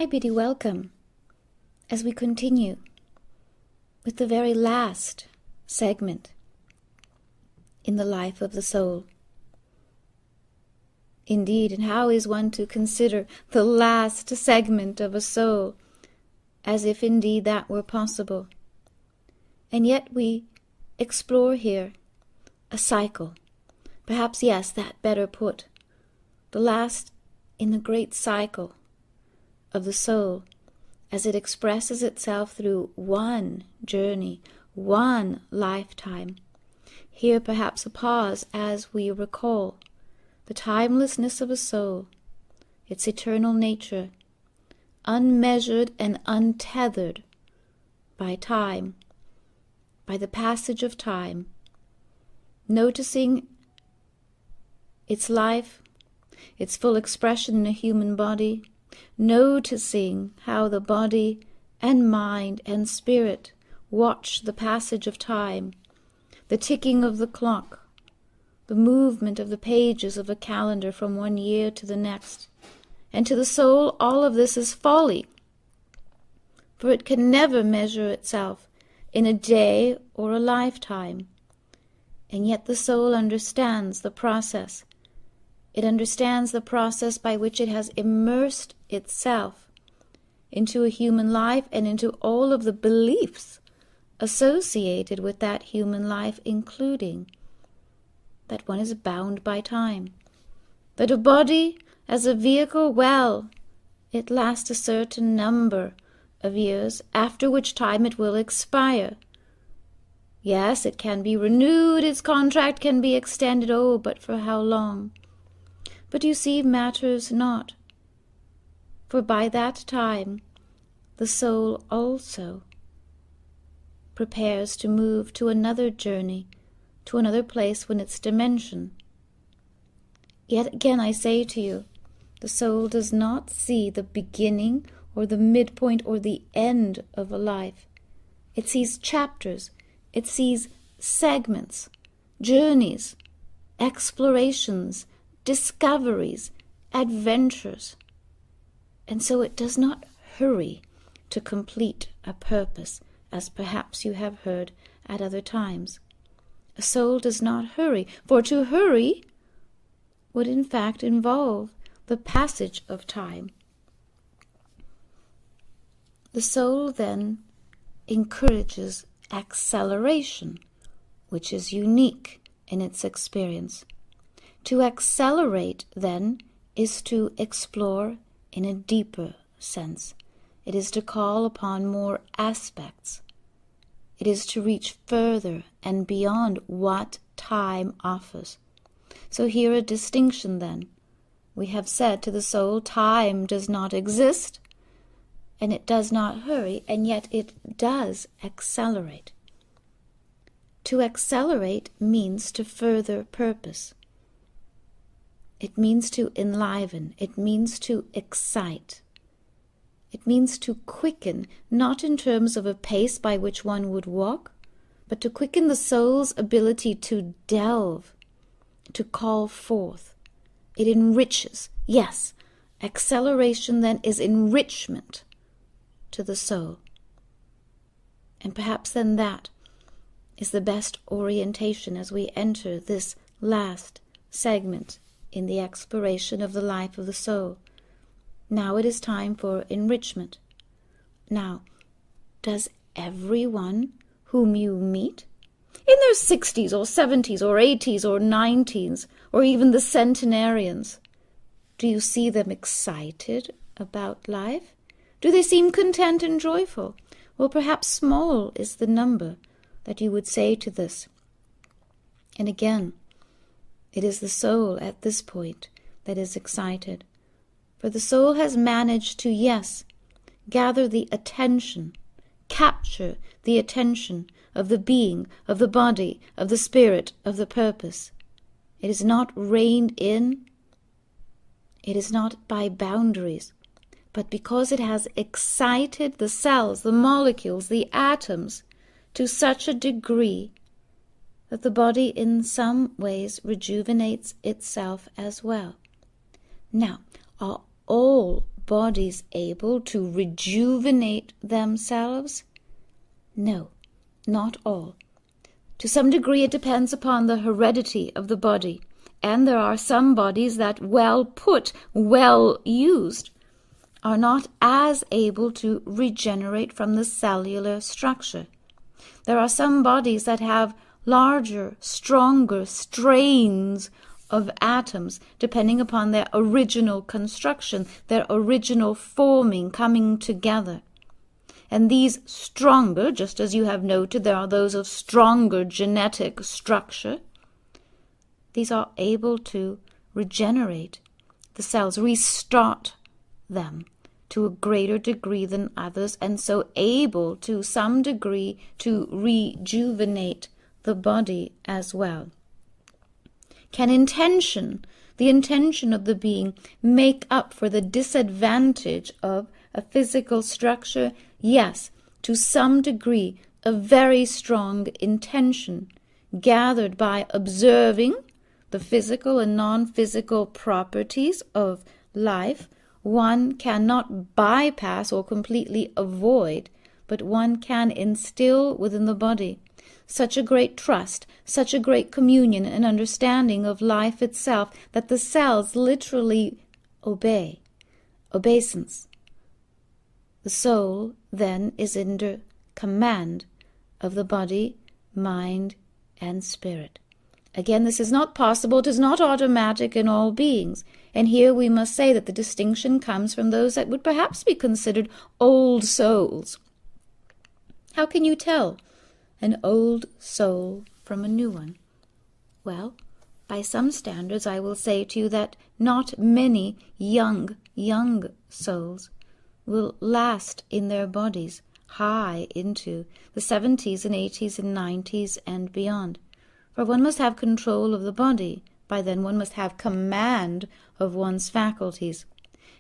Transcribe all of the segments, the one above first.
I bid you welcome as we continue with the very last segment in the life of the soul. Indeed, and how is one to consider the last segment of a soul as if indeed that were possible? And yet we explore here a cycle. Perhaps, yes, that better put. The last in the great cycle of the soul as it expresses itself through one journey, one lifetime. Here perhaps a pause as we recall the timelessness of a soul, its eternal nature, unmeasured and untethered by time, by the passage of time, noticing its life, its full expression in a human body, noticing how the body and mind and spirit watch the passage of time, the ticking of the clock, the movement of the pages of a calendar from one year to the next. And to the soul, all of this is folly, for it can never measure itself in a day or a lifetime. And yet the soul understands the process. It understands the process by which it has immersed itself into a human life and into all of the beliefs associated with that human life, including that one is bound by time, that a body as a vehicle, well, it lasts a certain number of years, after which time it will expire. Yes, it can be renewed, its contract can be extended, oh, but for how long? But you see, matters not, for by that time the soul also prepares to move to another journey, to another place in its dimension. Yet again I say to you, the soul does not see the beginning or the midpoint or the end of a life. It sees chapters, it sees segments, journeys, explorations, discoveries, adventures. And so it does not hurry to complete a purpose, as perhaps you have heard at other times. A soul does not hurry, for to hurry would in fact involve the passage of time. The soul then encourages acceleration, which is unique in its experience. To accelerate, then, is to explore in a deeper sense. It is to call upon more aspects. It is to reach further and beyond what time offers. So here a distinction then. We have said to the soul, time does not exist, and it does not hurry, and yet it does accelerate. To accelerate means to further purpose. It means to enliven. It means to excite. It means to quicken, not in terms of a pace by which one would walk, but to quicken the soul's ability to delve, to call forth. It enriches. Yes, acceleration then is enrichment to the soul. And perhaps then that is the best orientation as we enter this last segment in the exploration of the life of the soul. Now it is time for enrichment. Now, does everyone whom you meet, in their 60s or 70s or 80s or 90s, or even the centenarians, do you see them excited about life? Do they seem content and joyful? Well, perhaps small is the number that you would say to this. And again, it is the soul at this point that is excited. For the soul has managed to, yes, gather the attention, capture the attention of the being, of the body, of the spirit, of the purpose. It is not reined in. It is not by boundaries, but because it has excited the cells, the molecules, the atoms to such a degree that the body in some ways rejuvenates itself as well. Now, are all bodies able to rejuvenate themselves? No, not all. To some degree it depends upon the heredity of the body, and there are some bodies that, well put, well used, are not as able to regenerate from the cellular structure. There are some bodies that have larger, stronger strains of atoms, depending upon their original construction, their original forming, coming together. And these stronger, just as you have noted, there are those of stronger genetic structure. These are able to regenerate the cells, restart them to a greater degree than others, and so able to some degree to rejuvenate the body as well. Can the intention of the being, make up for the disadvantage of a physical structure? Yes, to some degree, a very strong intention, gathered by observing the physical and non-physical properties of life, one cannot bypass or completely avoid, but one can instill within the body such a great trust, such a great communion and understanding of life itself, that the cells literally obey. Obeisance. The soul, then, is under command of the body, mind, and spirit. Again, this is not possible, it is not automatic in all beings. And here we must say that the distinction comes from those that would perhaps be considered old souls. How can you tell an old soul from a new one? Well, by some standards I will say to you that not many young souls will last in their bodies high into the 70s and 80s and 90s and beyond. For one must have control of the body. By then one must have command of one's faculties.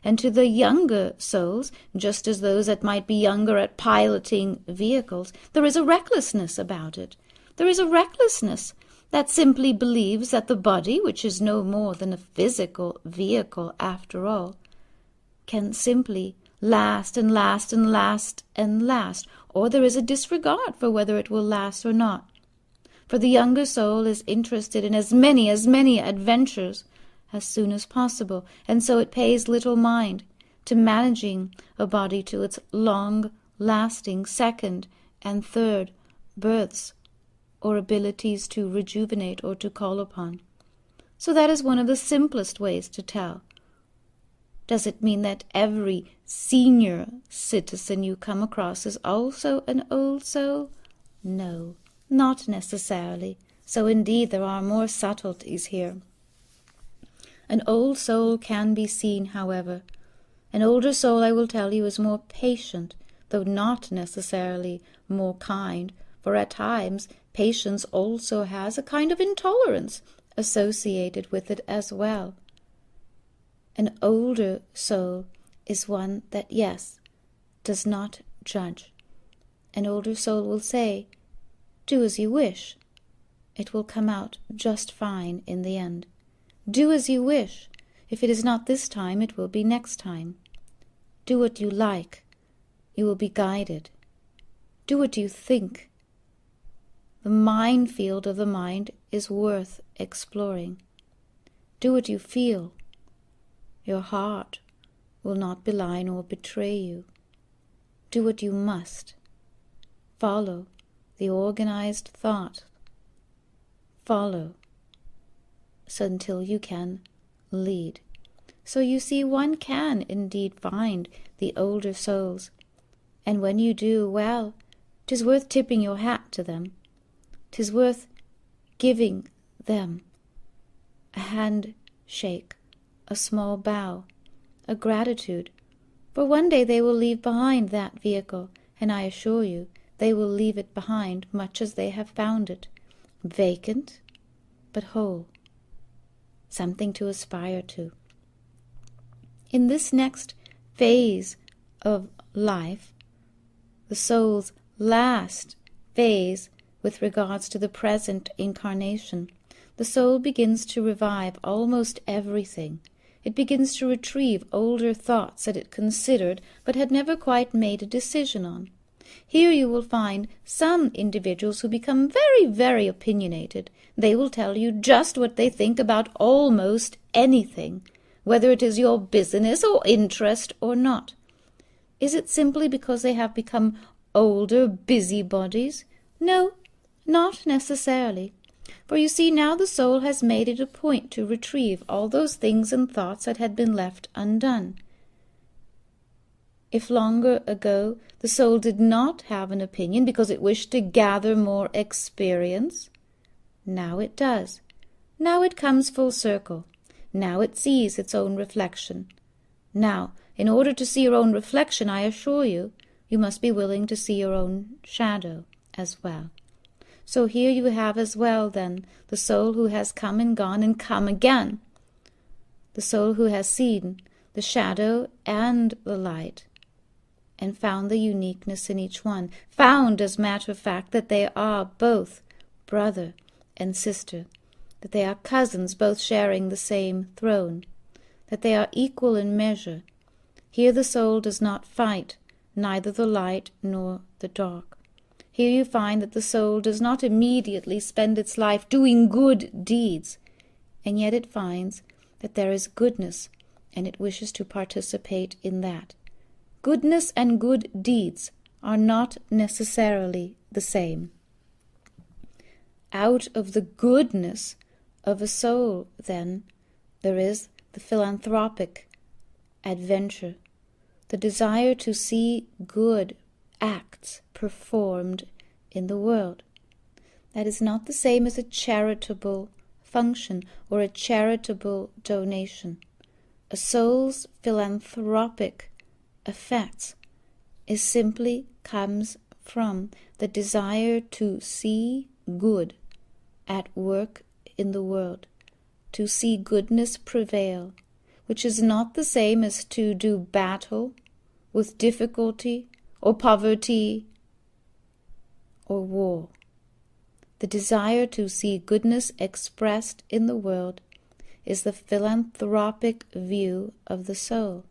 And to the younger souls, just as those that might be younger at piloting vehicles, there is a recklessness about it. There is a recklessness that simply believes that the body, which is no more than a physical vehicle after all, can simply last and last and last and last, or there is a disregard for whether it will last or not. For the younger soul is interested in as many adventures as soon as possible, and so it pays little mind to managing a body to its long-lasting second and third births, or abilities to rejuvenate or to call upon. So that is one of the simplest ways to tell. Does it mean that every senior citizen you come across is also an old soul? No, not necessarily. So indeed there are more subtleties here. An old soul can be seen, however. An older soul, I will tell you, is more patient, though not necessarily more kind, for at times patience also has a kind of intolerance associated with it as well. An older soul is one that, yes, does not judge. An older soul will say, "Do as you wish. It will come out just fine in the end. Do as you wish. If it is not this time, it will be next time. Do what you like. You will be guided. Do what you think. The minefield of the mind is worth exploring. Do what you feel. Your heart will not belie nor betray you. Do what you must. Follow the organized thought. Follow so until you can lead." So you see, one can indeed find the older souls, and when you do, well, 'tis worth tipping your hat to them. 'Tis worth giving them a handshake, a small bow, a gratitude, for one day they will leave behind that vehicle, and I assure you they will leave it behind much as they have found it, vacant but whole, something to aspire to. In this next phase of life, the soul's last phase with regards to the present incarnation, the soul begins to revive almost everything it begins to retrieve older thoughts that it considered but had never quite made a decision on. Here you will find some individuals who become very, very opinionated. They will tell you just what they think about almost anything, whether it is your business or interest or not. Is it simply because they have become older busybodies? No, not necessarily. For you see, now the soul has made it a point to retrieve all those things and thoughts that had been left undone. If longer ago the soul did not have an opinion because it wished to gather more experience, now it does. Now it comes full circle. Now it sees its own reflection. Now, in order to see your own reflection, I assure you, you must be willing to see your own shadow as well. So here you have as well, then, the soul who has come and gone and come again. The soul who has seen the shadow and the light, and found the uniqueness in each one, found, as a matter of fact, that they are both brother and sister, that they are cousins both sharing the same throne, that they are equal in measure. Here the soul does not fight, neither the light nor the dark. Here you find that the soul does not immediately spend its life doing good deeds, and yet it finds that there is goodness, and it wishes to participate in that. Goodness and good deeds are not necessarily the same. Out of the goodness of a soul, then, there is the philanthropic adventure, the desire to see good acts performed in the world. That is not the same as a charitable function or a charitable donation. A soul's philanthropic effects simply comes from the desire to see good at work in the world, to see goodness prevail, which is not the same as to do battle with difficulty or poverty or war. The desire to see goodness expressed in the world is the philanthropic view of the soul.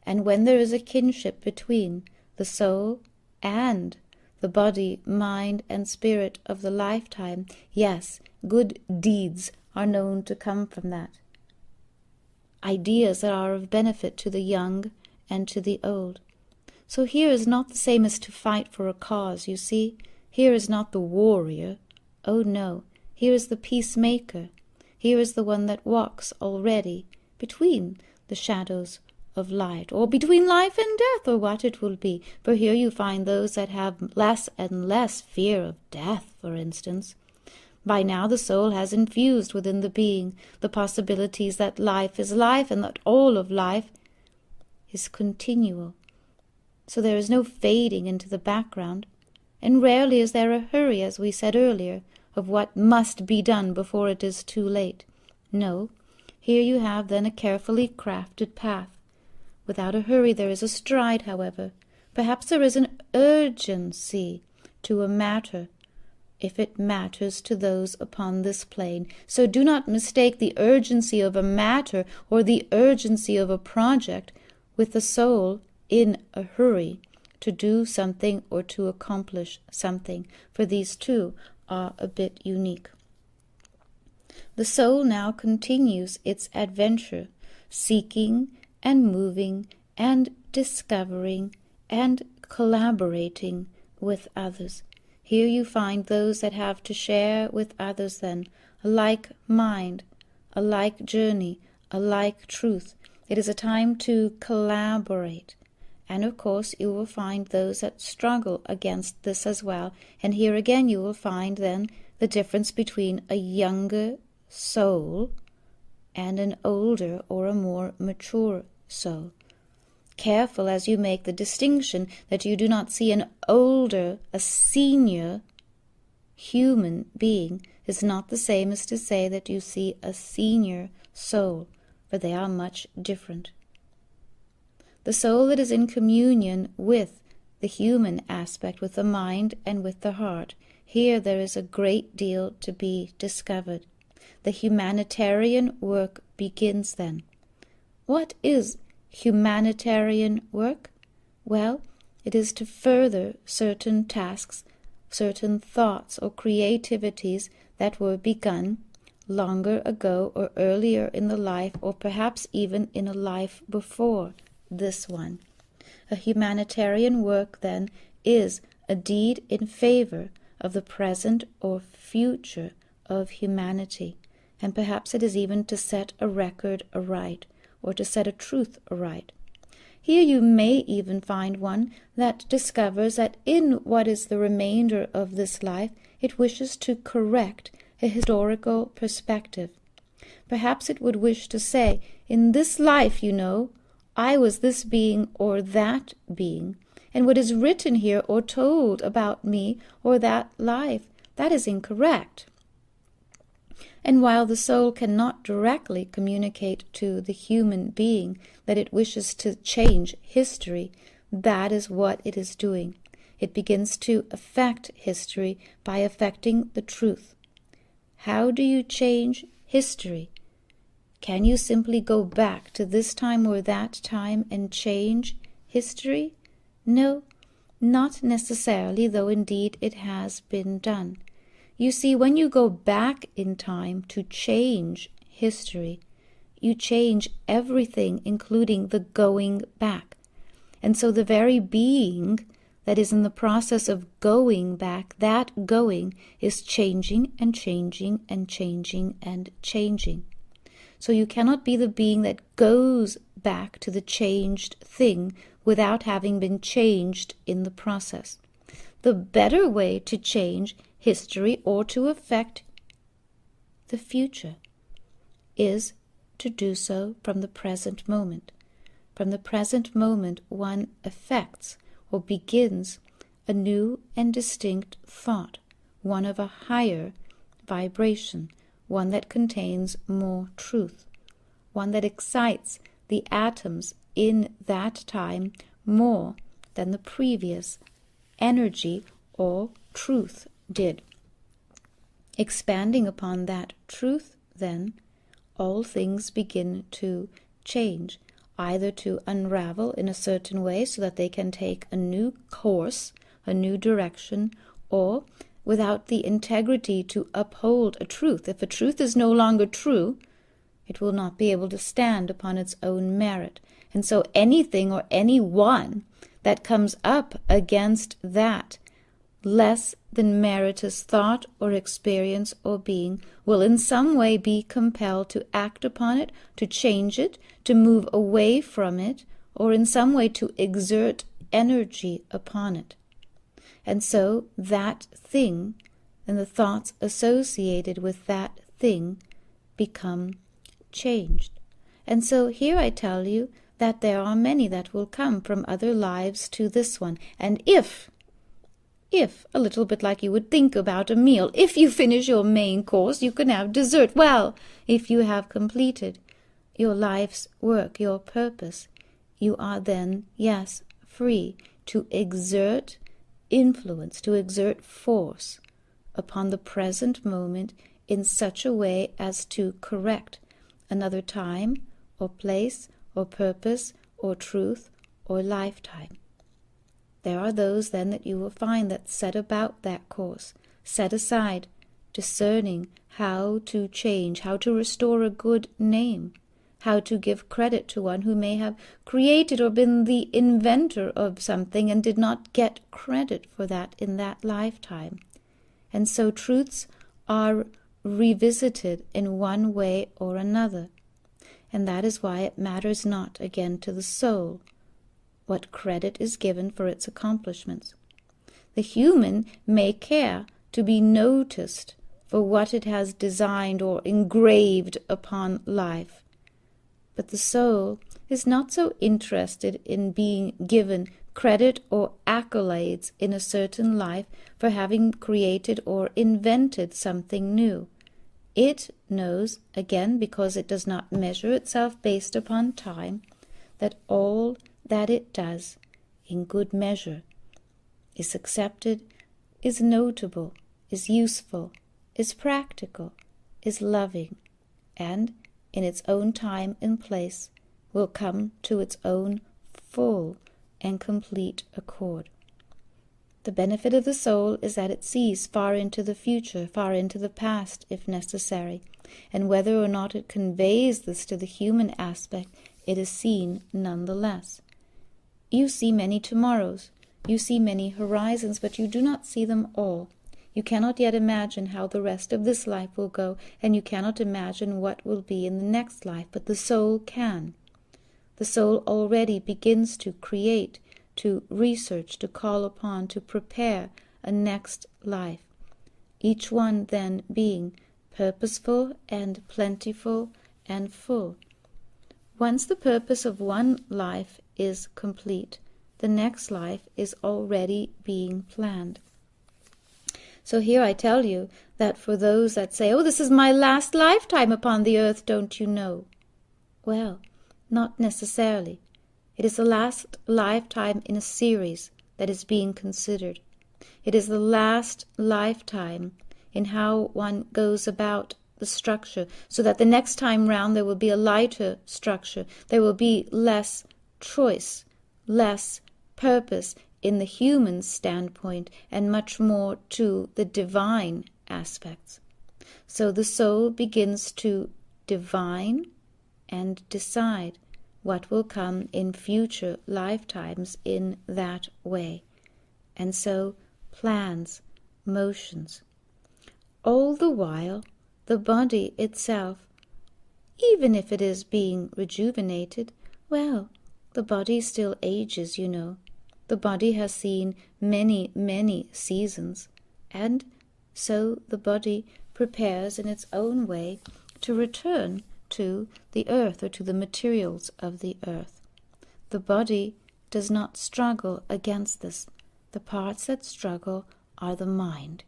And when there is a kinship between the soul and the body, mind, and spirit of the lifetime, yes, good deeds are known to come from that. Ideas that are of benefit to the young and to the old. So here is not the same as to fight for a cause, you see. Here is not the warrior. Oh no, here is the peacemaker. Here is the one that walks already between the shadows of light, or between life and death, or what it will be. For here you find those that have less and less fear of death, for instance. By now the soul has infused within the being the possibilities that life is life, and that all of life is continual. So there is no fading into the background, and rarely is there a hurry, as we said earlier, of what must be done before it is too late. No, here you have then a carefully crafted path. Without a hurry there is a stride, however. Perhaps there is an urgency to a matter, if it matters to those upon this plane. So do not mistake the urgency of a matter or the urgency of a project with the soul in a hurry to do something or to accomplish something, for these two are a bit unique. The soul now continues its adventure, seeking and moving and discovering and collaborating with others. Here you find those that have to share with others then a like mind, a like journey, a like truth. It is a time to collaborate. And of course you will find those that struggle against this as well. And here again you will find then the difference between a younger soul and an older or a more mature soul. Careful as you make the distinction that you do not see an older, a senior human being is not the same as to say that you see a senior soul, for they are much different. The soul that is in communion with the human aspect, with the mind and with the heart, here there is a great deal to be discovered. The humanitarian work begins then. What is humanitarian work? Well, it is to further certain tasks, certain thoughts or creativities that were begun longer ago or earlier in the life, or perhaps even in a life before this one. A humanitarian work, then, is a deed in favor of the present or future of humanity, and perhaps it is even to set a record aright, or to set a truth aright. Here you may even find one that discovers that in what is the remainder of this life, it wishes to correct a historical perspective. Perhaps it would wish to say, in this life, I was this being or that being, and what is written here or told about me or that life, that is incorrect. And while the soul cannot directly communicate to the human being that it wishes to change history, that is what it is doing. It begins to affect history by affecting the truth. How do you change history? Can you simply go back to this time or that time and change history? No, not necessarily, though indeed it has been done. You see, when you go back in time to change history, you change everything, including the going back. And so the very being that is in the process of going back, that going is changing and changing and changing and changing. So you cannot be the being that goes back to the changed thing without having been changed in the process. The better way to change history or to affect the future is to do so from the present moment. From the present moment, one affects or begins a new and distinct thought, one of a higher vibration, one that contains more truth, one that excites the atoms in that time more than the previous energy or truth did. Expanding upon that truth, then, all things begin to change, either to unravel in a certain way so that they can take a new course, a new direction, or without the integrity to uphold a truth. If a truth is no longer true, it will not be able to stand upon its own merit. And so anything or anyone that comes up against that less than meritorious thought or experience or being will in some way be compelled to act upon it, to change it, to move away from it, or in some way to exert energy upon it. And so that thing and the thoughts associated with that thing become changed. And so here I tell you that there are many that will come from other lives to this one. And if, a little bit like you would think about a meal, if you finish your main course, you can have dessert. Well, if you have completed your life's work, your purpose, you are then, yes, free to exert influence, to exert force upon the present moment in such a way as to correct another time or place or purpose or truth or lifetime. There are those then that you will find that set about that course, set aside, discerning how to change, how to restore a good name, how to give credit to one who may have created or been the inventor of something and did not get credit for that in that lifetime. And so truths are revisited in one way or another. And that is why it matters not, again, to the soul what credit is given for its accomplishments. The human may care to be noticed for what it has designed or engraved upon life, but the soul is not so interested in being given credit or accolades in a certain life for having created or invented something new. It knows, again, because it does not measure itself based upon time, that all that it does, in good measure, is accepted, is notable, is useful, is practical, is loving, and, in its own time and place, will come to its own full and complete accord. The benefit of the soul is that it sees far into the future, far into the past, if necessary, and whether or not it conveys this to the human aspect, it is seen nonetheless. You see many tomorrows, you see many horizons, but you do not see them all. You cannot yet imagine how the rest of this life will go, and you cannot imagine what will be in the next life, but the soul can. The soul already begins to create, to research, to call upon, to prepare a next life, each one then being purposeful and plentiful and full. Once the purpose of one life is complete, the next life is already being planned. So here I tell you that for those that say, "Oh, this is my last lifetime upon the earth, don't you know?" Well, not necessarily. It is the last lifetime in a series that is being considered. It is the last lifetime in how one goes about the structure, so that the next time round there will be a lighter structure. There will be less choice, less purpose in the human standpoint, and much more to the divine aspects. So the soul begins to divine and decide what will come in future lifetimes in that way, and so plans, motions. All the while, the body itself, even if it is being rejuvenated, well, the body still ages, you know. The body has seen many, many seasons, and so the body prepares in its own way to return to the earth or to the materials of the earth. The body does not struggle against this. The parts that struggle are the mind.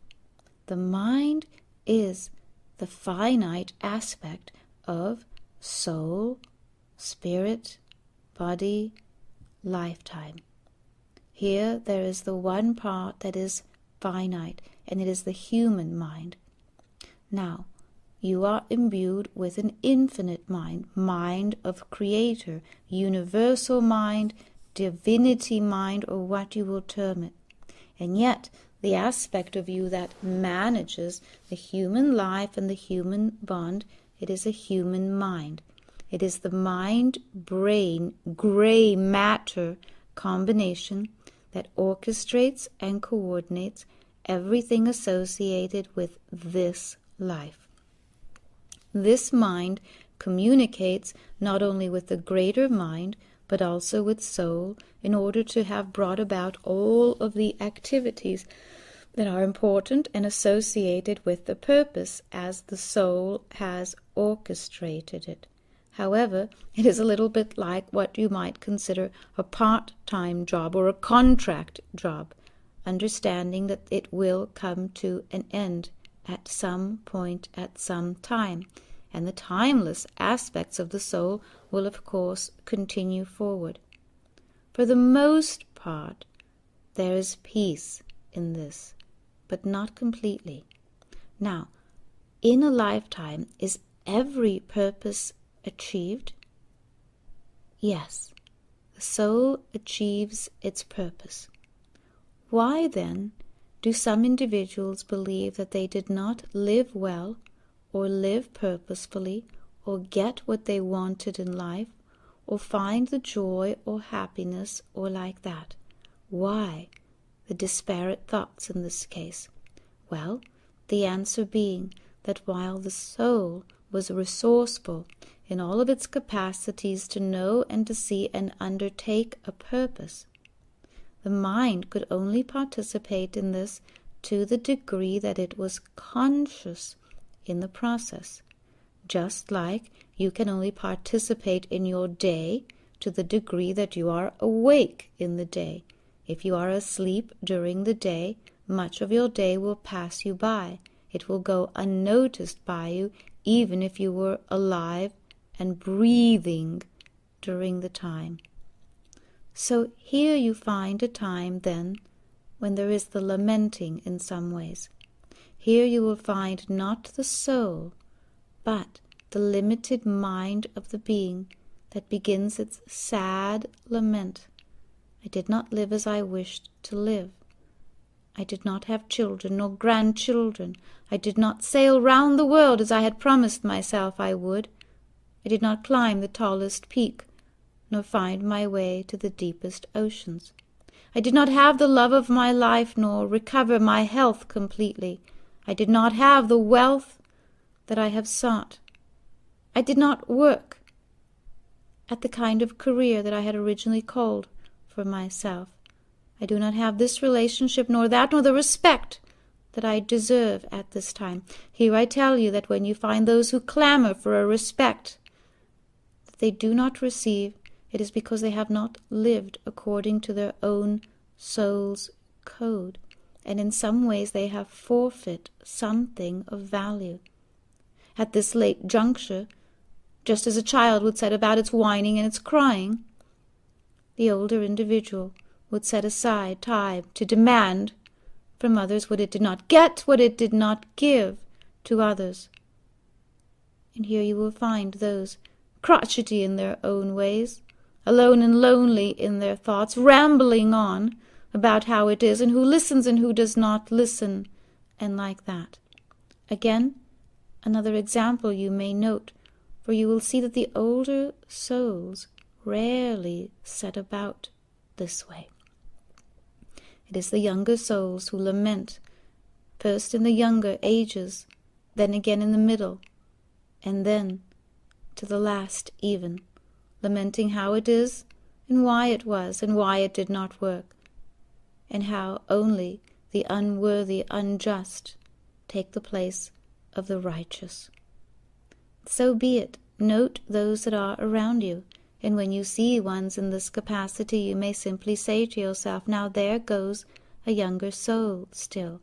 The mind is the finite aspect of soul, spirit, body, lifetime. Here there is the one part that is finite, and it is the human mind. Now, you are imbued with an infinite mind, mind of Creator, universal mind, divinity mind, or what you will term it. And yet, the aspect of you that manages the human life and the human bond, it is a human mind. It is the mind-brain, gray matter combination that orchestrates and coordinates everything associated with this life. This mind communicates not only with the greater mind, but also with soul, in order to have brought about all of the activities that are important and associated with the purpose as the soul has orchestrated it. However, it is a little bit like what you might consider a part-time job or a contract job, understanding that it will come to an end at some point, at some time, and the timeless aspects of the soul will of course continue forward. For the most part, there is peace in this, but not completely. Now, in a lifetime, is every purpose achieved? Yes, the soul achieves its purpose. Why then do some individuals believe that they did not live well, or live purposefully, or get what they wanted in life, or find the joy or happiness, or like that? Why the disparate thoughts in this case? Well, the answer being that while the soul was resourceful in all of its capacities to know and to see and undertake a purpose, the mind could only participate in this to the degree that it was conscious in the process. Just like you can only participate in your day to the degree that you are awake in the day. If you are asleep during the day, much of your day will pass you by. It will go unnoticed by you, even if you were alive and breathing during the time. So here you find a time then when there is the lamenting in some ways. Here you will find not the soul, but the limited mind of the being that begins its sad lament. I did not live as I wished to live. I did not have children nor grandchildren. I did not sail round the world as I had promised myself I would. I did not climb the tallest peak, nor find my way to the deepest oceans. I did not have the love of my life, nor recover my health completely. I did not have the wealth that I have sought. I did not work at the kind of career that I had originally called for myself. I do not have this relationship, nor that, nor the respect that I deserve at this time. Here I tell you that when you find those who clamor for a respect that they do not receive, it is because they have not lived according to their own soul's code, and in some ways they have forfeit something of value. At this late juncture, just as a child would set about its whining and its crying, the older individual would set aside time to demand from others what it did not get, what it did not give to others. And here you will find those crotchety in their own ways, alone and lonely in their thoughts, rambling on about how it is, and who listens and who does not listen, and like that. Again, another example you may note, for you will see that the older souls rarely set about this way. It is the younger souls who lament, first in the younger ages, then again in the middle, and then to the last even, lamenting how it is, and why it was, and why it did not work, and how only the unworthy, unjust take the place of the righteous. So be it. Note those that are around you, and when you see ones in this capacity, you may simply say to yourself, now there goes a younger soul still.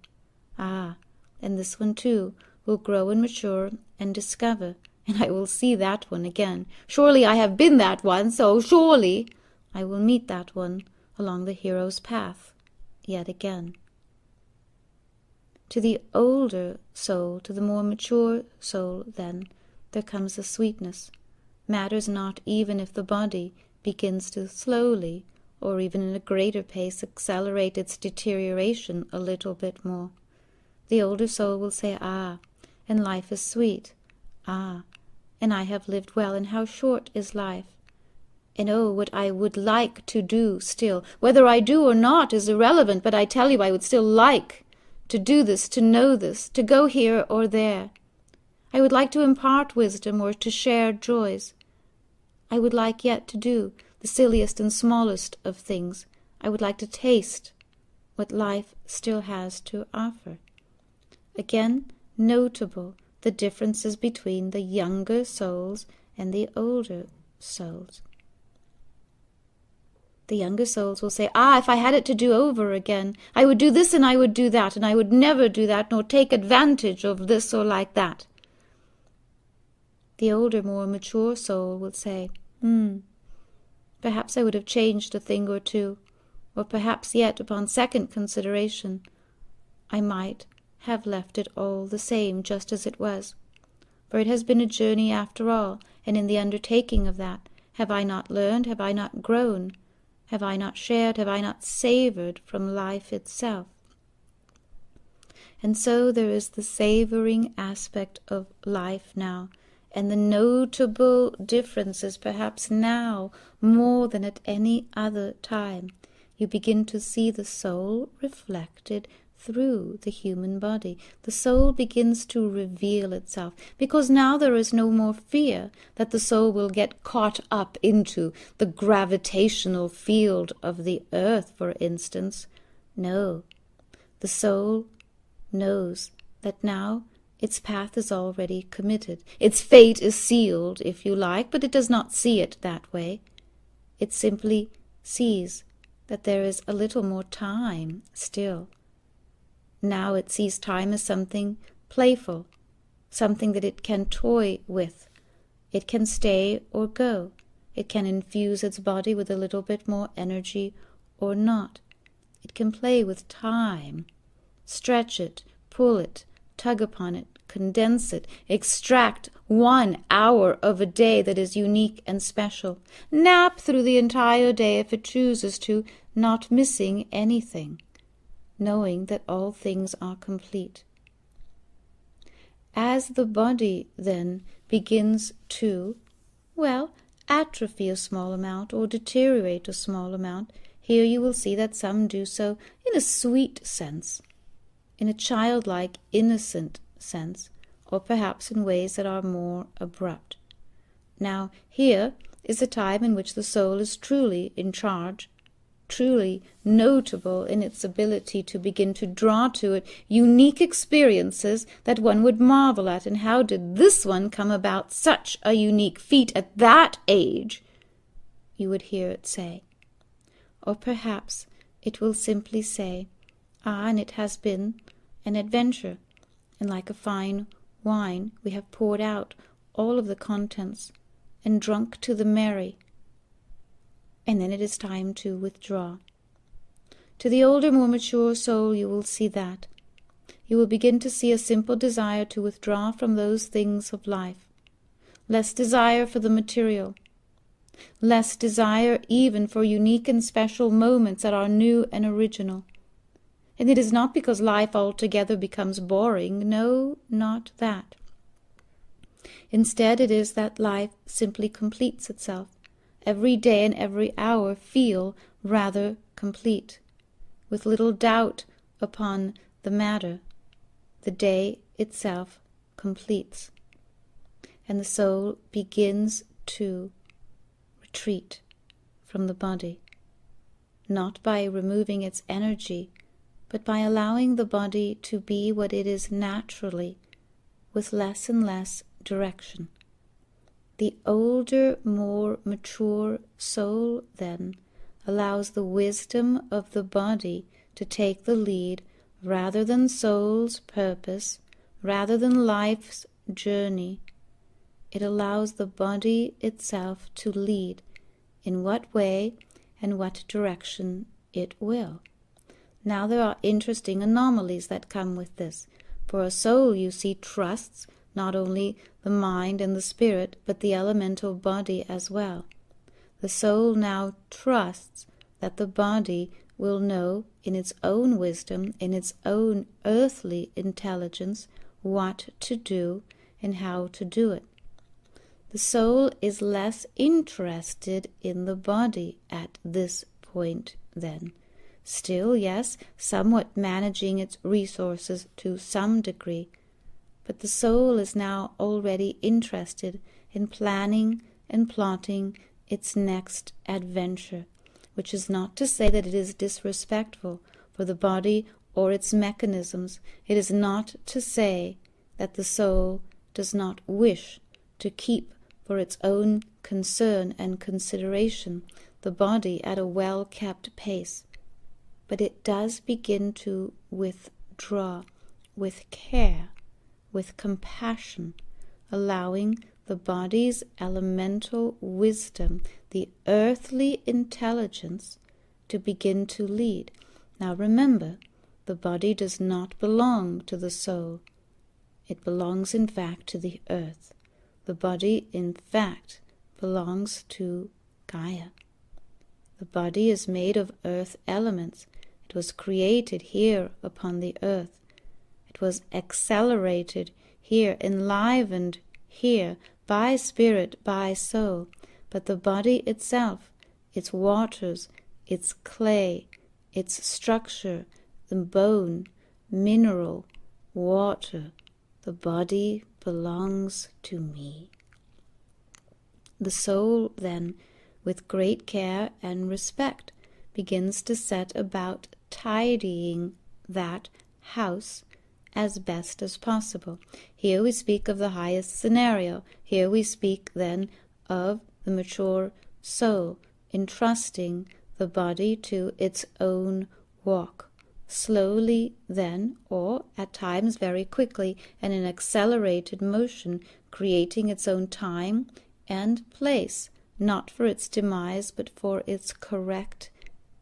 Ah, and this one too will grow and mature and discover, and I will see that one again. Surely I have been that one, so surely I will meet that one along the hero's path yet again. To the older soul, to the more mature soul, then, there comes a sweetness. Matters not even if the body begins to slowly, or even in a greater pace, accelerate its deterioration a little bit more. The older soul will say, ah, and life is sweet. Ah, and I have lived well, and how short is life. And oh, what I would like to do still. Whether I do or not is irrelevant, but I tell you I would still like to do this, to know this, to go here or there. I would like to impart wisdom or to share joys. I would like yet to do the silliest and smallest of things. I would like to taste what life still has to offer. Again, notable the differences between the younger souls and the older souls. The younger souls will say, if I had it to do over again, I would do this and I would do that, and I would never do that, nor take advantage of this or like that. The older, more mature soul will say, perhaps I would have changed a thing or two, or perhaps yet, upon second consideration, I might have left it all the same, just as it was. For it has been a journey after all, and in the undertaking of that, have I not learned, have I not grown, have I not shared, have I not savored from life itself? And so there is the savoring aspect of life now, and the notable difference is perhaps now more than at any other time. You begin to see the soul reflected through the human body. The soul begins to reveal itself, because now there is no more fear that the soul will get caught up into the gravitational field of the earth, for instance. No, the soul knows that now its path is already committed. Its fate is sealed, if you like, but it does not see it that way. It simply sees that there is a little more time still. Now it sees time as something playful, something that it can toy with. It can stay or go. It can infuse its body with a little bit more energy or not. It can play with time, stretch it, pull it, tug upon it, condense it, extract 1 hour of a day that is unique and special, nap through the entire day if it chooses to, not missing anything, knowing that all things are complete. As the body then begins to, atrophy a small amount or deteriorate a small amount, here you will see that some do so in a sweet sense, in a childlike, innocent sense, or perhaps in ways that are more abrupt. Now, here is a time in which the soul is truly in charge, truly notable in its ability to begin to draw to it unique experiences that one would marvel at. And how did this one come about such a unique feat at that age? You would hear it say. Or perhaps it will simply say, and it has been an adventure, and like a fine wine we have poured out all of the contents and drunk to the merry, and then it is time to withdraw. To the older, more mature soul, you will see that. You will begin to see a simple desire to withdraw from those things of life, less desire for the material, less desire even for unique and special moments that are new and original. And it is not because life altogether becomes boring. No, not that. Instead, it is that life simply completes itself. Every day and every hour feel rather complete, with little doubt upon the matter. The day itself completes, and the soul begins to retreat from the body, not by removing its energy, but by allowing the body to be what it is naturally, with less and less direction. The older, more mature soul, then, allows the wisdom of the body to take the lead rather than soul's purpose, rather than life's journey. It allows the body itself to lead in what way and what direction it will. Now there are interesting anomalies that come with this. For a soul, you see, trusts not only the mind and the spirit, but the elemental body as well. The soul now trusts that the body will know in its own wisdom, in its own earthly intelligence, what to do and how to do it. The soul is less interested in the body at this point then. Still, yes, somewhat managing its resources to some degree, but the soul is now already interested in planning and plotting its next adventure, which is not to say that it is disrespectful for the body or its mechanisms. It is not to say that the soul does not wish to keep for its own concern and consideration the body at a well-kept pace. But it does begin to withdraw with care, with compassion, allowing the body's elemental wisdom, the earthly intelligence, to begin to lead. Now remember, the body does not belong to the soul. It belongs in fact to the earth. The body in fact belongs to Gaia. The body is made of earth elements. It was created here upon the earth. It was accelerated here, enlivened here, by spirit, by soul. But the body itself, its waters, its clay, its structure, the bone, mineral, water, the body belongs to me. The soul, then, with great care and respect, begins to set about tidying that house as best as possible. Here we speak of the highest scenario. Here we speak then of the mature soul entrusting the body to its own walk, slowly then, or at times very quickly, and in accelerated motion, creating its own time and place, not for its demise, but for its correct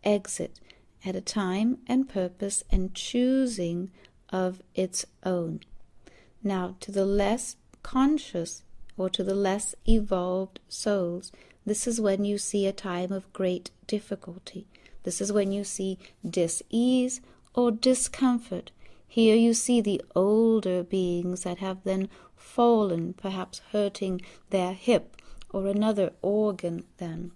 exit, at a time and purpose and choosing of its own. Now, to the less conscious or to the less evolved souls, this is when you see a time of great difficulty. This is when you see dis-ease or discomfort. Here you see the older beings that have then fallen, perhaps hurting their hip or another organ then.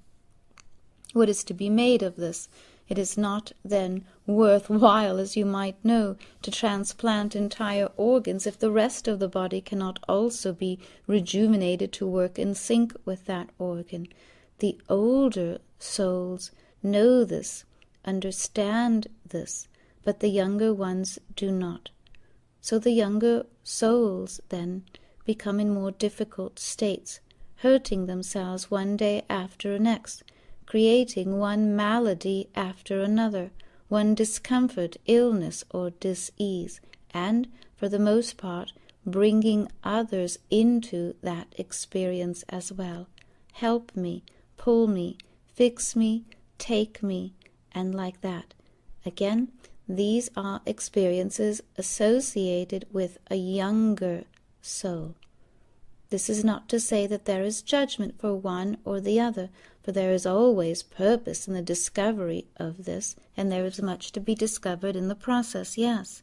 What is to be made of this? It is not then worthwhile, as you might know, to transplant entire organs if the rest of the body cannot also be rejuvenated to work in sync with that organ. The older souls know this, understand this, but the younger ones do not. So the younger souls then become in more difficult states, hurting themselves one day after the next, creating one malady after another, one discomfort, illness, or dis-ease, and, for the most part, bringing others into that experience as well. Help me, pull me, fix me, take me, and like that. Again, these are experiences associated with a younger soul. This is not to say that there is judgment for one or the other, for there is always purpose in the discovery of this, and there is much to be discovered in the process, yes.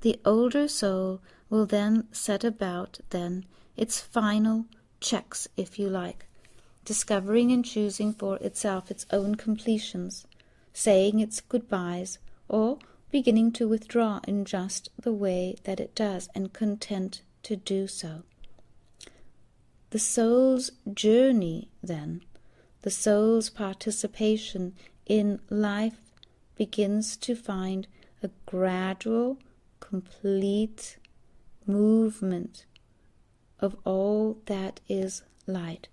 The older soul will then set about, its final checks, if you like, discovering and choosing for itself its own completions, saying its goodbyes, or beginning to withdraw in just the way that it does, and content to do so. The soul's journey, then, the soul's participation in life begins to find a gradual, complete movement of all that is light.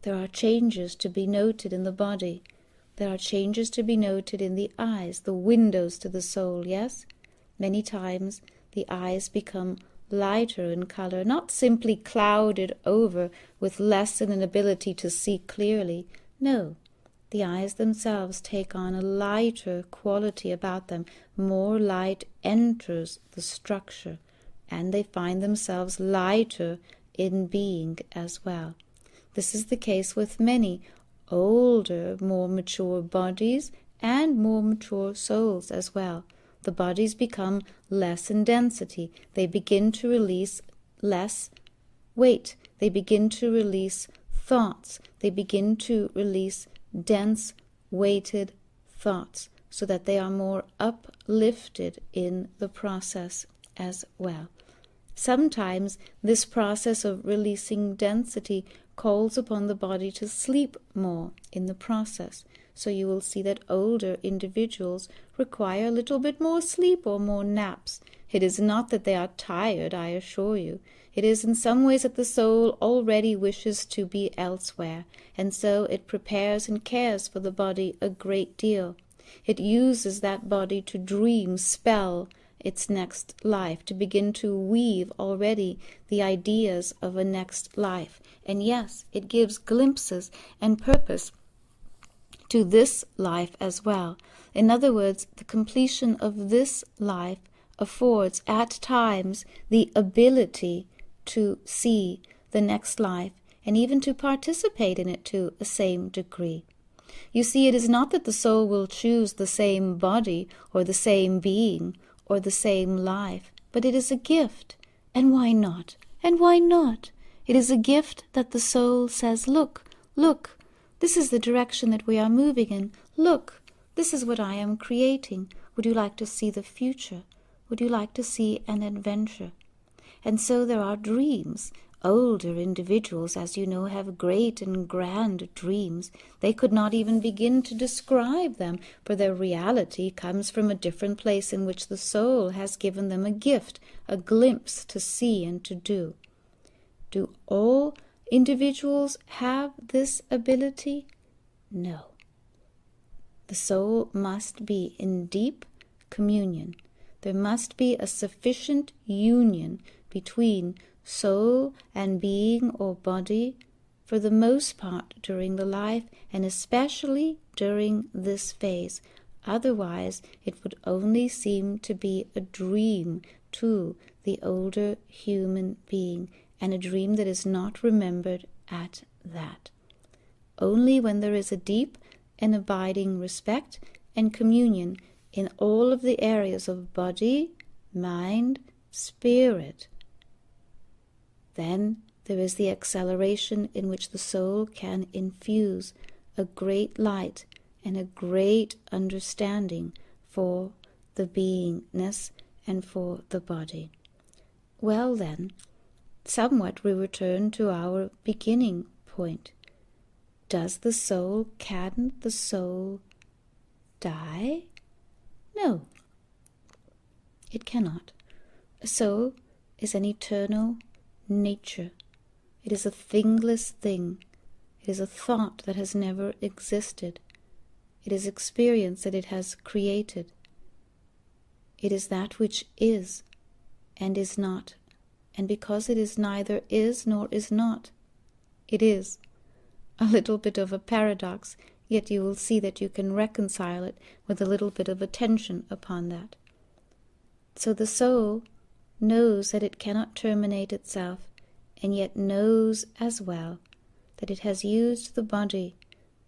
There are changes to be noted in the body. There are changes to be noted in the eyes, the windows to the soul, yes? Many times the eyes become lighter in color, not simply clouded over with less an ability to see clearly. No, the eyes themselves take on a lighter quality about them. More light enters the structure, and they find themselves lighter in being as well. This is the case with many older, more mature bodies and more mature souls as well. The bodies become less in density. They begin to release less weight. They begin to release thoughts. They begin to release dense, weighted thoughts, so that they are more uplifted in the process as well. Sometimes this process of releasing density calls upon the body to sleep more in the process. So you will see that older individuals require a little bit more sleep or more naps. It is not that they are tired, I assure you. It is in some ways that the soul already wishes to be elsewhere, and so it prepares and cares for the body a great deal. It uses that body to dream, spell its next life, to begin to weave already the ideas of a next life. And yes, it gives glimpses and purpose to this life as well. In other words, the completion of this life affords at times the ability to see the next life and even to participate in it to a same degree. You see, it is not that the soul will choose the same body or the same being or the same life, but it is a gift. And why not? And why not? It is a gift that the soul says, look, this is the direction that we are moving in. Look, this is what I am creating. Would you like to see the future? Would you like to see an adventure? And so there are dreams. Older individuals, as you know, have great and grand dreams. They could not even begin to describe them, for their reality comes from a different place in which the soul has given them a gift, a glimpse to see and to do. Do all individuals have this ability? No. The soul must be in deep communion. There must be a sufficient union between soul and being or body for the most part during the life, and especially during this phase. Otherwise, it would only seem to be a dream to the older human being, and a dream that is not remembered at that. Only when there is a deep and abiding respect and communion in all of the areas of body, mind, spirit, then there is the acceleration in which the soul can infuse a great light and a great understanding for the beingness and for the body. Well then, somewhat we return to our beginning point. Can the soul die? No, it cannot. A soul is an eternal nature. It is a thingless thing. It is a thought that has never existed. It is experience that it has created. It is that which is and is not. And because it is neither is nor is not, it is. A little bit of a paradox, yet you will see that you can reconcile it with a little bit of attention upon that. So the soul knows that it cannot terminate itself, and yet knows as well that it has used the body,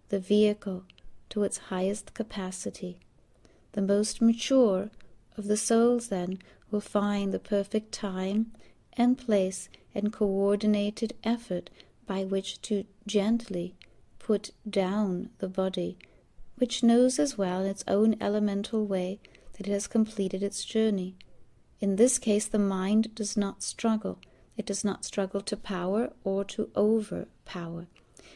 the vehicle, to its highest capacity. The most mature of the souls, then, will find the perfect time and place and coordinated effort by which to gently put down the body, which knows as well in its own elemental way that it has completed its journey. In this case, the mind does not struggle. It does not struggle to power or to overpower.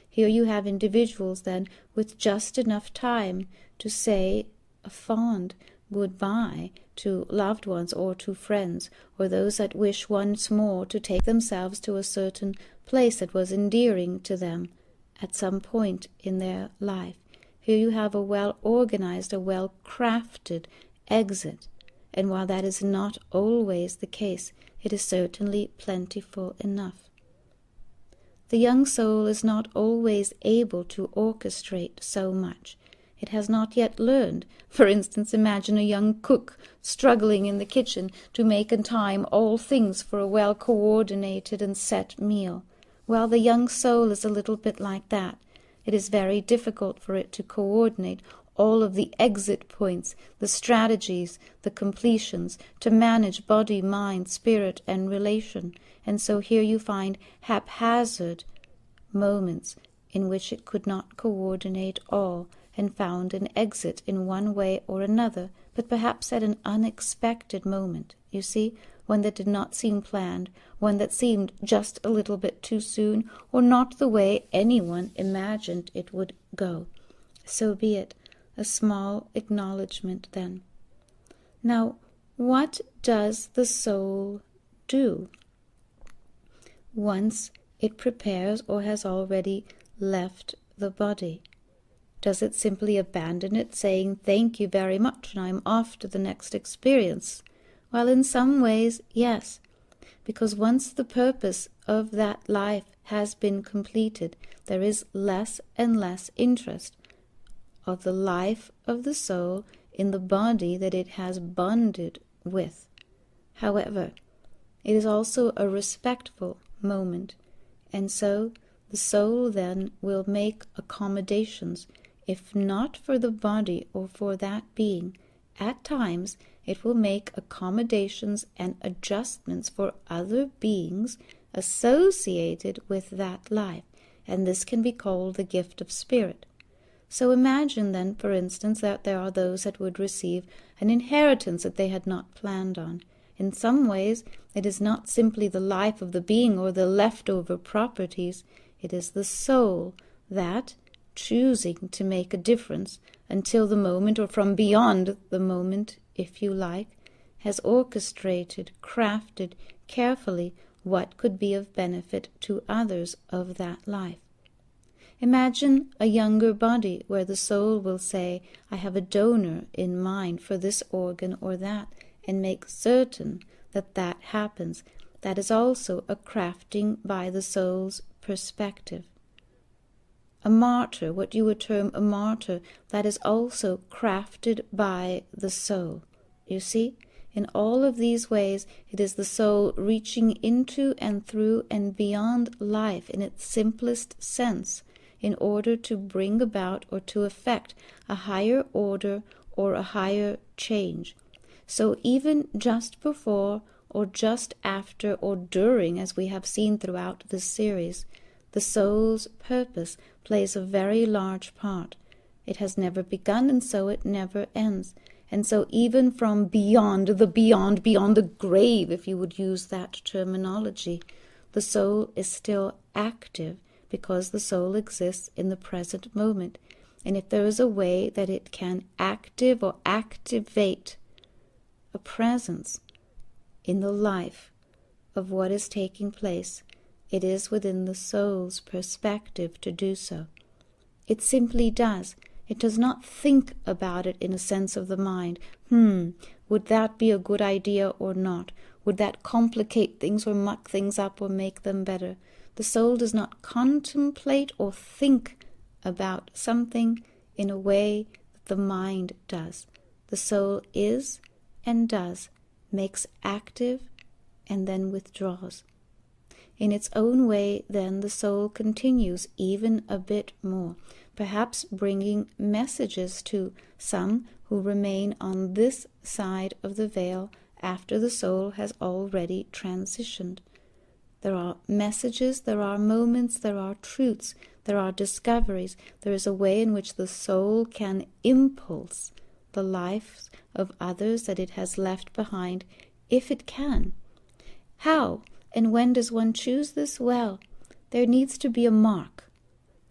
Here you have individuals, then, with just enough time to say a fond goodbye to loved ones or to friends, or those that wish once more to take themselves to a certain place that was endearing to them at some point in their life. Here you have a well-organized, a well-crafted exit, and while that is not always the case, it is certainly plentiful enough. The young soul is not always able to orchestrate so much. It has not yet learned. For instance, imagine a young cook struggling in the kitchen to make in time all things for a well-coordinated and set meal. Well, the young soul is a little bit like that. It is very difficult for it to coordinate all of the exit points, the strategies, the completions, to manage body, mind, spirit, and relation. And so here you find haphazard moments in which it could not coordinate all, and found an exit in one way or another, but perhaps at an unexpected moment, you see, one that did not seem planned, one that seemed just a little bit too soon, or not the way anyone imagined it would go. So be it, a small acknowledgement then. Now, what does the soul do once it prepares or has already left the body? Does it simply abandon it, saying, "Thank you very much, and I'm off to the next experience"? Well, in some ways, yes, because once the purpose of that life has been completed, there is less and less interest of the life of the soul in the body that it has bonded with. However, it is also a respectful moment, and so the soul then will make accommodations, if not for the body or for that being. At times it will make accommodations and adjustments for other beings associated with that life, and this can be called the gift of spirit. So imagine then, for instance, that there are those that would receive an inheritance that they had not planned on. In some ways, it is not simply the life of the being or the leftover properties. It is the soul that, choosing to make a difference until the moment, or from beyond the moment, if you like, has orchestrated, crafted carefully what could be of benefit to others of that life. Imagine a younger body where the soul will say, "I have a donor in mind for this organ or that," and make certain that that happens. That is also a crafting by the soul's perspective. A martyr, what you would term a martyr, that is also crafted by the soul. You see, In all of these ways, it is the soul reaching into and through and beyond life in its simplest sense, in order to bring about or to effect a higher order or a higher change. So even just before or just after or during, as we have seen throughout this series, the soul's purpose plays a very large part. It has never begun, and so it never ends. And so even from beyond the grave, if you would use that terminology, the soul is still active, because the soul exists in the present moment. And if there is a way that it can active or activate a presence in the life of what is taking place, it is within the soul's perspective to do so. It simply does. It does not think about it in a sense of the mind. Would that be a good idea or not? Would that complicate things or muck things up or make them better? The soul does not contemplate or think about something in a way that the mind does. The soul is and does, makes active, and then withdraws. In its own way, then, the soul continues even a bit more, perhaps bringing messages to some who remain on this side of the veil after the soul has already transitioned. There are messages, there are moments, there are truths, there are discoveries. There is a way in which the soul can impulse the lives of others that it has left behind, if it can. How and when does one choose this? Well, there needs to be a mark.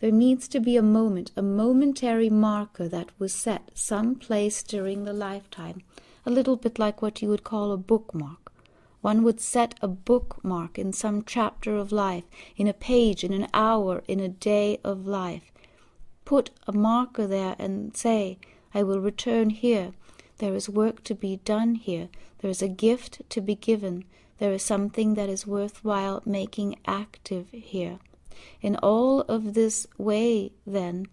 There needs to be a moment, a momentary marker that was set someplace during the lifetime, a little bit like what you would call a bookmark. One would set a bookmark in some chapter of life, in a page, in an hour, in a day of life. Put a marker there and say, I will return here. There is work to be done here. There is a gift to be given. There is something that is worthwhile making active here. In all of this way, then,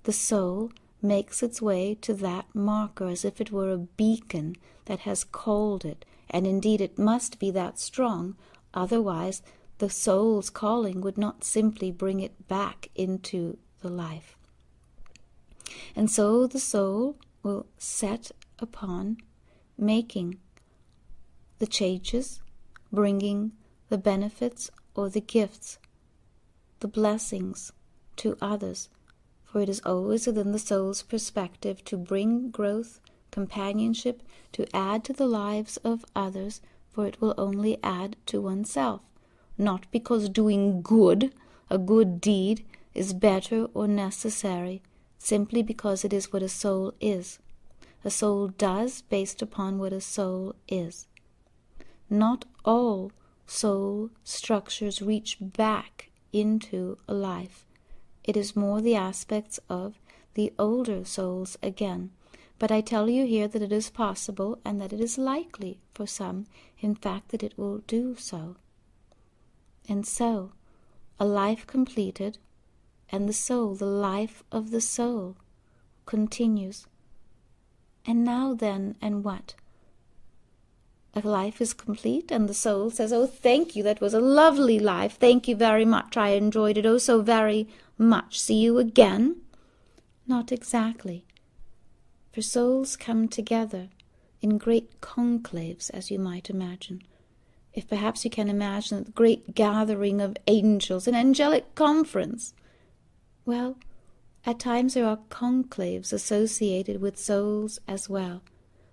the soul makes its way to that marker as if it were a beacon that has called it. And indeed it must be that strong, otherwise the soul's calling would not simply bring it back into the life. And so the soul will set upon making the changes, bringing the benefits or the gifts, the blessings to others, for it is always within the soul's perspective to bring growth, companionship, to add to the lives of others, for it will only add to oneself, not because doing good, a good deed, is better or necessary, simply because it is what a soul is. A soul does based upon what a soul is. Not all soul structures reach back into a life. It is more the aspects of the older souls again. But I tell you here that it is possible, and that it is likely for some, in fact, that it will do so. And so, a life completed, and the soul, the life of the soul, continues. And now then, and what? A life is complete, and the soul says, oh, thank you, that was a lovely life. Thank you very much. I enjoyed it, oh, so very much. See you again? Not exactly. For souls come together in great conclaves, as you might imagine. If perhaps you can imagine the great gathering of angels, an angelic conference. Well, at times there are conclaves associated with souls as well,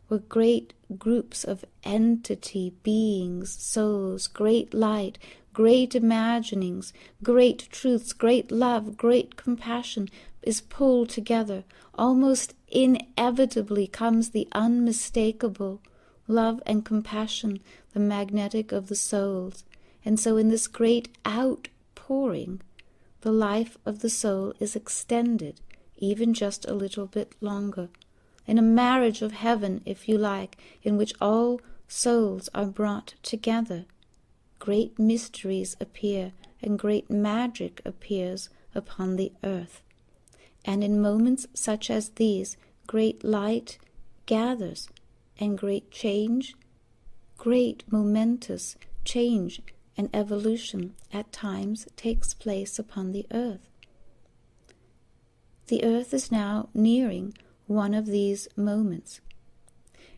where great groups of entity, beings, souls, great light, great imaginings, great truths, great love, great compassion is pulled together. Almost inevitably comes the unmistakable love and compassion, the magnetic of the souls. And so in this great outpouring, the life of the soul is extended, even just a little bit longer. In a marriage of heaven, if you like, in which all souls are brought together, great mysteries appear, and great magic appears upon the earth. And in moments such as these, great light gathers, and great change great momentous change and evolution at times takes place upon the earth. The earth is now nearing one of these moments.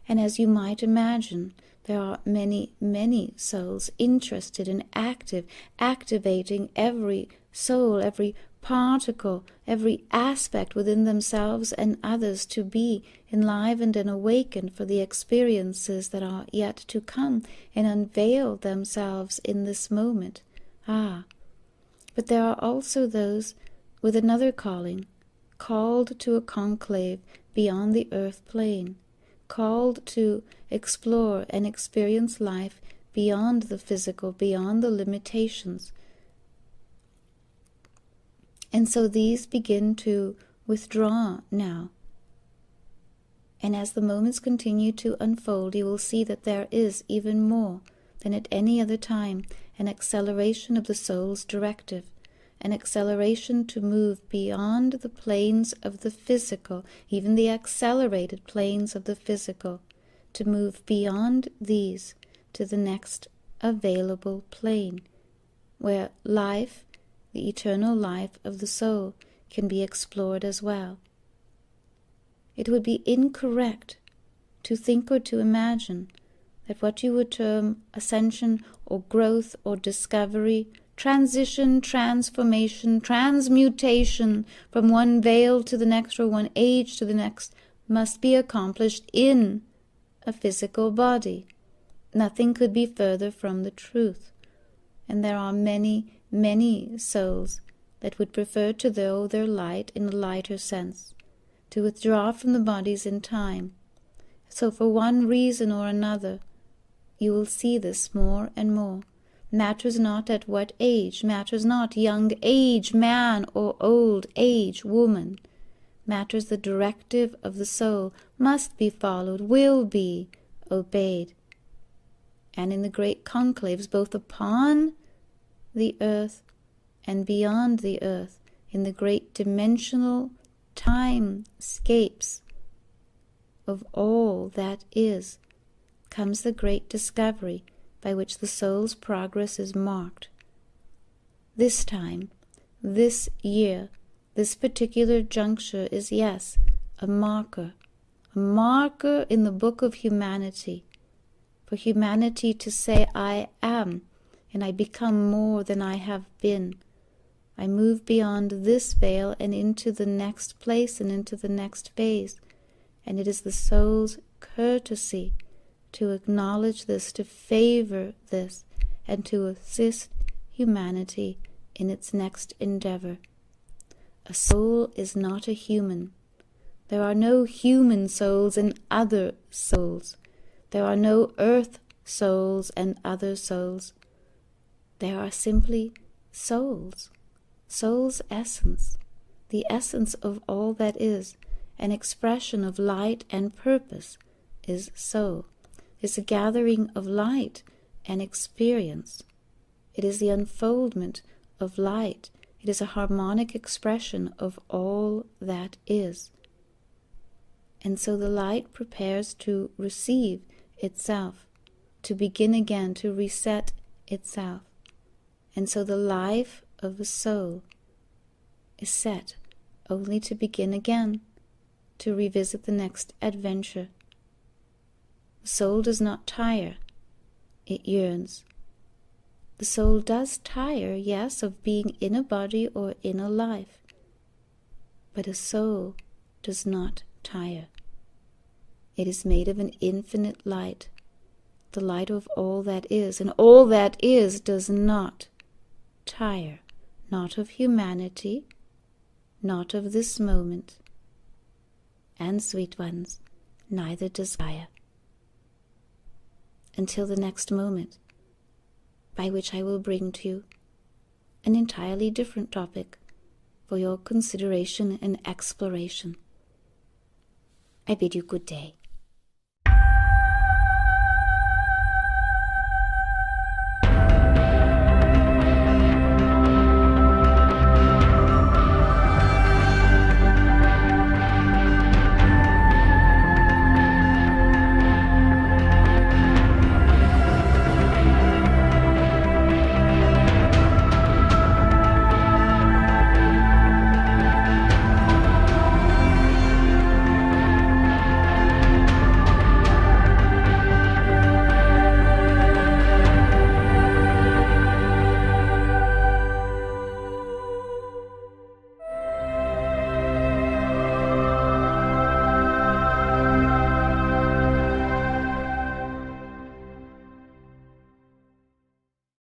And as you might imagine, there are many, many souls interested in activating every soul, every particle, every aspect within themselves and others to be enlivened and awakened for the experiences that are yet to come and unveil themselves in this moment. But there are also those with another calling, called to a conclave beyond the earth plane, called to explore and experience life beyond the physical, beyond the limitations. And so these begin to withdraw now. And as the moments continue to unfold, you will see that there is even more than at any other time an acceleration of the soul's directive, an acceleration to move beyond the planes of the physical, even the accelerated planes of the physical, to move beyond these to the next available plane, where life, the eternal life of the soul, can be explored as well. It would be incorrect to think or to imagine that what you would term ascension or growth or discovery, transition, transformation, transmutation from one veil to the next or one age to the next must be accomplished in a physical body. Nothing could be further from the truth. And there are many, many souls that would prefer to know their light in a lighter sense, to withdraw from the bodies in time. So for one reason or another, you will see this more and more. Matters not at what age, matters not young age man or old age woman. Matters the directive of the soul must be followed, will be obeyed. And in the great conclaves, both upon the earth and beyond the earth, in the great dimensional timescapes of all that is, comes the great discovery by which the soul's progress is marked. This time, this year, this particular juncture is, yes, a marker in the book of humanity, for humanity to say, I am, and I become more than I have been. I move beyond this veil and into the next place and into the next phase, and it is the soul's courtesy to acknowledge this, to favor this, and to assist humanity in its next endeavor. A soul is not a human. There are no human souls and other souls. There are no earth souls and other souls. There are simply souls. Soul's essence, the essence of all that is, an expression of light and purpose, is soul. Is a gathering of light and experience. It is the unfoldment of light. It is a harmonic expression of all that is. And so the light prepares to receive itself, to begin again, to reset itself. And so the life of a soul is set only to begin again, to revisit the next adventure. The soul does not tire, it yearns. The soul does tire, yes, of being in a body or in a life, but a soul does not tire. It is made of an infinite light, the light of all that is, and all that is does not tire, not of humanity, not of this moment, and, sweet ones, neither does Gaia. Until the next moment, by which I will bring to you an entirely different topic for your consideration and exploration. I bid you good day.